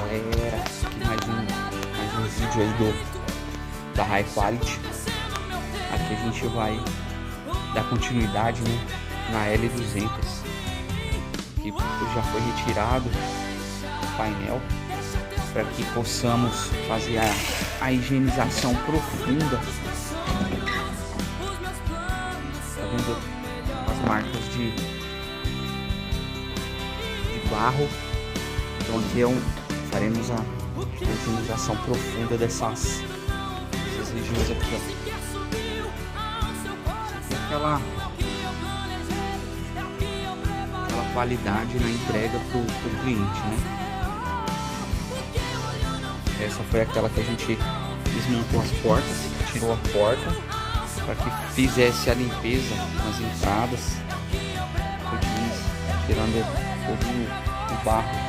galera, aqui mais um vídeo aí da High Quality. Aqui a gente vai dar continuidade, né, na L200, que já foi retirado o painel, para que possamos fazer a higienização profunda. Tá vendo as marcas de barro? Então aqui faremos a higienização profunda dessas regiões aqui, ó. Aquela qualidade na entrega pro cliente, né? Essa foi aquela que a gente desmontou as portas, tirou a porta para que fizesse a limpeza nas entradas, tirando todo o barro